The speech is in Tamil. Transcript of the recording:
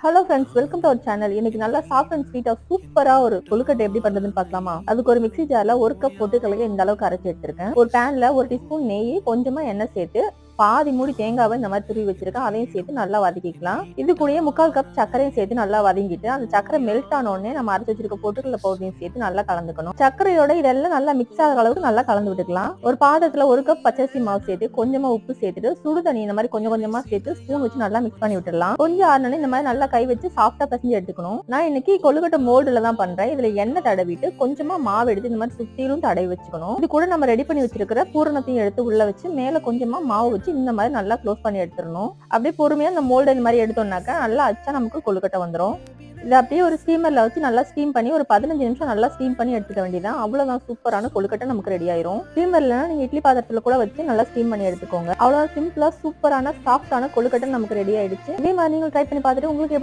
Hello friends, welcome to our channel. இன்னைக்கு நல்லா சாஃப்ட் அண்ட் ஸ்வீட்டா சூப்பரா ஒரு கொழுக்கட்டை எப்படி பண்றதுன்னு பார்க்கலாமா? அதுக்கு ஒரு மிக்ஸி ஜார்ல 1 கப் பொட்டுக்கடலையை இந்த அளவுக்கு அரைச்சு எடுத்திருக்கேன். ஒரு பேன்ல 1 டீஸ்பூன் நெய், கொஞ்சமா எண்ணெய் சேர்த்து பாதி மூடி தேங்காவை இந்த மாதிரி துருவி வச்சிருக்கேன். அதையும் சேர்த்து நல்லா வதக்கிக்கலாம். இது கூடயே 3/4 கப் சர்க்கரையும் சேர்த்து நல்லா வதங்கிட்டு அந்த சர்க்கரை மெல்ட் ஆன உடனே நம்ம அரைச்சு வச்சிருக்க பொட்டுக்கடலை பவுடரையும் சேர்த்து நல்லா கலந்துக்கணும். சர்க்கரையோட இதெல்லாம் நல்லா மிக்ஸ் ஆகிற அளவுக்கு நல்லா கலந்து விட்டுக்கலாம். ஒரு பாத்திரத்துல 1 கப் பச்சரிசி மாவு சேர்த்து கொஞ்சமா உப்பு சேர்த்துட்டு சுடு தண்ணி இந்த மாதிரி கொஞ்சம் கொஞ்சமா சேர்த்து ஸ்பூன் வச்சு நல்லா மிக்ஸ் பண்ணி விட்டுடலாம். கொஞ்சம் ஆறுனே இந்த மாதிரி நல்லா கை வச்சு சாஃப்டா பிசைஞ்சு எடுத்துக்கணும். நான் இன்னைக்கு கொழுக்கட்டை மோல்டுல தான் பண்றேன். இதுல எண்ணெய் தடவிட்டு கொஞ்சமா மாவு எடுத்து இந்த மாதிரி சுத்திலும் தடவி வச்சுக்கணும். இது கூட நம்ம ரெடி பண்ணி வச்சிருக்கிற பூரணத்தையும் எடுத்து உள்ள வச்சு மேல கொஞ்சமா மாவு வச்சு இந்த மாதிரி நல்லா க்ளோஸ் பண்ணி எடுத்துடணும். அப்படியே பொறுமையா இந்த மோல்டு இந்த மாதிரி எடுத்தோம்னாக்கா நல்லா அச்சா நமக்கு கொழுக்கட்டை வந்துடும். இதை அப்படியே ஒரு ஸ்டீமர்ல வச்சு நல்லா ஸ்டீம் பண்ணி ஒரு 15 நிமிஷம் நல்லா ஸ்டீம் பண்ணி எடுத்துக்க வேண்டியதான். அவ்வளவுதான், சூப்பரான கொழுக்கட்டை நமக்கு ரெடி ஆயிரும். ஸ்டீமர்ல நீங்க இட்லி பாத்திரத்துல கூட வச்சு நல்லா ஸ்டீம் பண்ணி எடுத்துக்கோங்க. அவ்வளவு சிம்பிளா சூப்பரான சாஃப்டான கொழுக்கட்டை நமக்கு ரெடி ஆயிடுச்சு. இதே மாதிரி நீங்க ட்ரை பண்ணி பார்த்துட்டு உங்களுக்கு